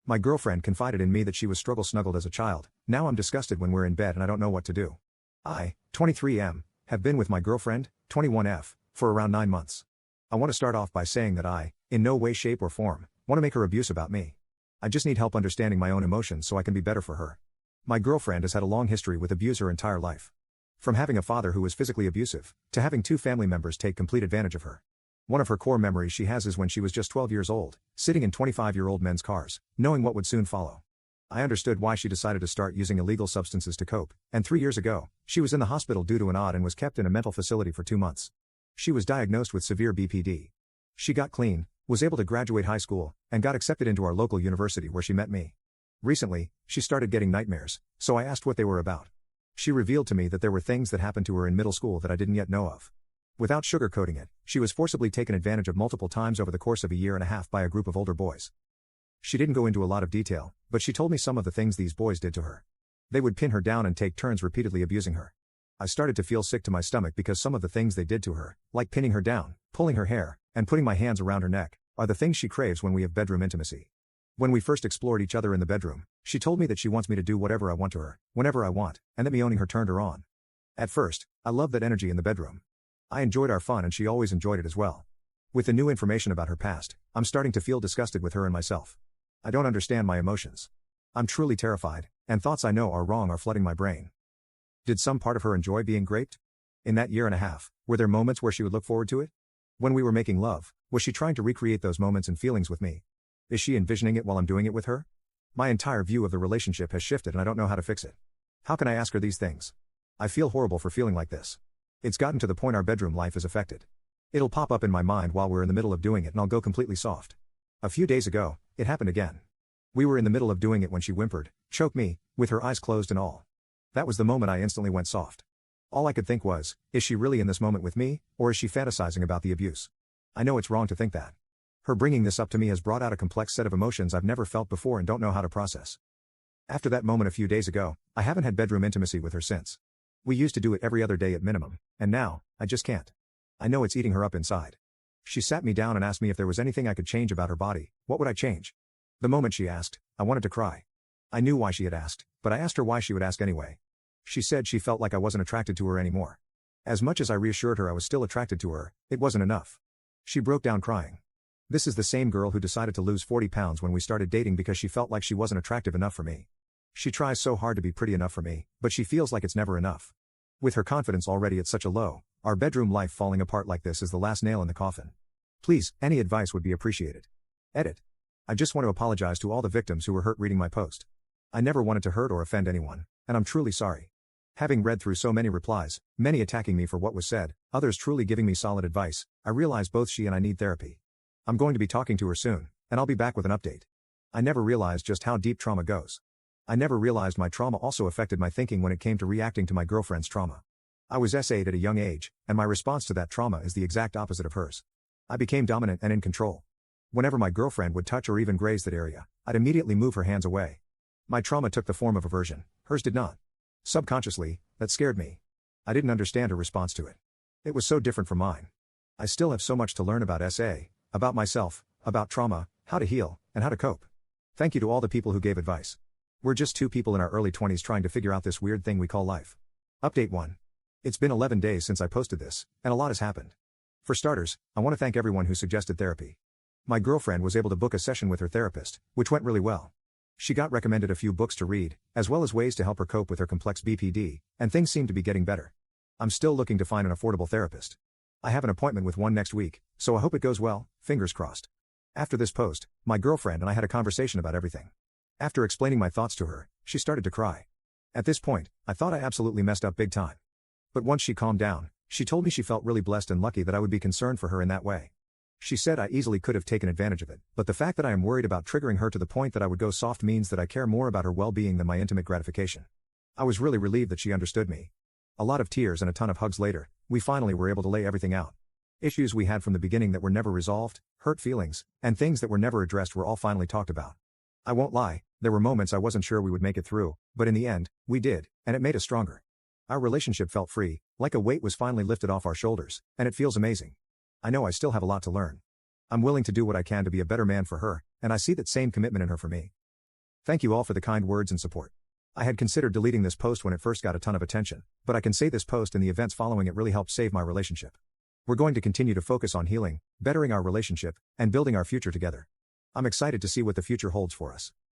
My girlfriend confided in me that she was snuggled as a child. Now I'm disgusted when we're in bed and I don't know what to do. I, 23M, have been with my girlfriend, 21F, for around 9 months. I want to start off by saying that I, in no way shape or form, want to make her abuse about me. I just need help understanding my own emotions so I can be better for her. My girlfriend has had a long history with abuse her entire life. From having a father who was physically abusive, to having 2 family members take complete advantage of her. One of her core memories she has is when she was just 12 years old, sitting in 25-year-old men's cars, knowing what would soon follow. I understood why she decided to start using illegal substances to cope, and 3 years ago, she was in the hospital due to an OD and was kept in a mental facility for 2 months. She was diagnosed with severe BPD. She got clean, was able to graduate high school, and got accepted into our local university where she met me. Recently, she started getting nightmares, so I asked what they were about. She revealed to me that there were things that happened to her in middle school that I didn't yet know of. Without sugarcoating it, she was forcibly taken advantage of multiple times over the course of a year and a half by a group of older boys. She didn't go into a lot of detail, but she told me some of the things these boys did to her. They would pin her down and take turns repeatedly abusing her. I started to feel sick to my stomach because some of the things they did to her, like pinning her down, pulling her hair, and putting my hands around her neck, are the things she craves when we have bedroom intimacy. When we first explored each other in the bedroom, she told me that she wants me to do whatever I want to her, whenever I want, and that me owning her turned her on. At first, I loved that energy in the bedroom. I enjoyed our fun and she always enjoyed it as well. With the new information about her past, I'm starting to feel disgusted with her and myself. I don't understand my emotions. I'm truly terrified, and thoughts I know are wrong are flooding my brain. Did some part of her enjoy being raped? In that year and a half, were there moments where she would look forward to it? When we were making love, was she trying to recreate those moments and feelings with me? Is she envisioning it while I'm doing it with her? My entire view of the relationship has shifted and I don't know how to fix it. How can I ask her these things? I feel horrible for feeling like this. It's gotten to the point our bedroom life is affected. It'll pop up in my mind while we're in the middle of doing it and I'll go completely soft. A few days ago, it happened again. We were in the middle of doing it when she whimpered, choked me, with her eyes closed and all. That was the moment I instantly went soft. All I could think was, is she really in this moment with me, or is she fantasizing about the abuse? I know it's wrong to think that. Her bringing this up to me has brought out a complex set of emotions I've never felt before and don't know how to process. After that moment a few days ago, I haven't had bedroom intimacy with her since. We used to do it every other day at minimum, and now, I just can't. I know it's eating her up inside. She sat me down and asked me if there was anything I could change about her body. What would I change? The moment she asked, I wanted to cry. I knew why she had asked, but I asked her why she would ask anyway. She said she felt like I wasn't attracted to her anymore. As much as I reassured her I was still attracted to her, it wasn't enough. She broke down crying. This is the same girl who decided to lose 40 pounds when we started dating because she felt like she wasn't attractive enough for me. She tries so hard to be pretty enough for me, but she feels like it's never enough. With her confidence already at such a low, our bedroom life falling apart like this is the last nail in the coffin. Please, any advice would be appreciated. Edit. I just want to apologize to all the victims who were hurt reading my post. I never wanted to hurt or offend anyone, and I'm truly sorry. Having read through so many replies, many attacking me for what was said, others truly giving me solid advice, I realize both she and I need therapy. I'm going to be talking to her soon, and I'll be back with an update. I never realized just how deep trauma goes. I never realized my trauma also affected my thinking when it came to reacting to my girlfriend's trauma. I was SA'd at a young age, and my response to that trauma is the exact opposite of hers. I became dominant and in control. Whenever my girlfriend would touch or even graze that area, I'd immediately move her hands away. My trauma took the form of aversion, hers did not. Subconsciously, that scared me. I didn't understand her response to it. It was so different from mine. I still have so much to learn about SA, about myself, about trauma, how to heal, and how to cope. Thank you to all the people who gave advice. We're just 2 people in our early 20s trying to figure out this weird thing we call life. Update 1. It's been 11 days since I posted this, and a lot has happened. For starters, I want to thank everyone who suggested therapy. My girlfriend was able to book a session with her therapist, which went really well. She got recommended a few books to read, as well as ways to help her cope with her complex BPD, and things seem to be getting better. I'm still looking to find an affordable therapist. I have an appointment with one next week, so I hope it goes well, fingers crossed. After this post, my girlfriend and I had a conversation about everything. After explaining my thoughts to her, she started to cry. At this point, I thought I absolutely messed up big time. But once she calmed down, she told me she felt really blessed and lucky that I would be concerned for her in that way. She said I easily could have taken advantage of it, but the fact that I am worried about triggering her to the point that I would go soft means that I care more about her well-being than my intimate gratification. I was really relieved that she understood me. A lot of tears and a ton of hugs later, we finally were able to lay everything out. Issues we had from the beginning that were never resolved, hurt feelings, and things that were never addressed were all finally talked about. I won't lie, there were moments I wasn't sure we would make it through, but in the end, we did, and it made us stronger. Our relationship felt free, like a weight was finally lifted off our shoulders, and it feels amazing. I know I still have a lot to learn. I'm willing to do what I can to be a better man for her, and I see that same commitment in her for me. Thank you all for the kind words and support. I had considered deleting this post when it first got a ton of attention, but I can say this post and the events following it really helped save my relationship. We're going to continue to focus on healing, bettering our relationship, and building our future together. I'm excited to see what the future holds for us.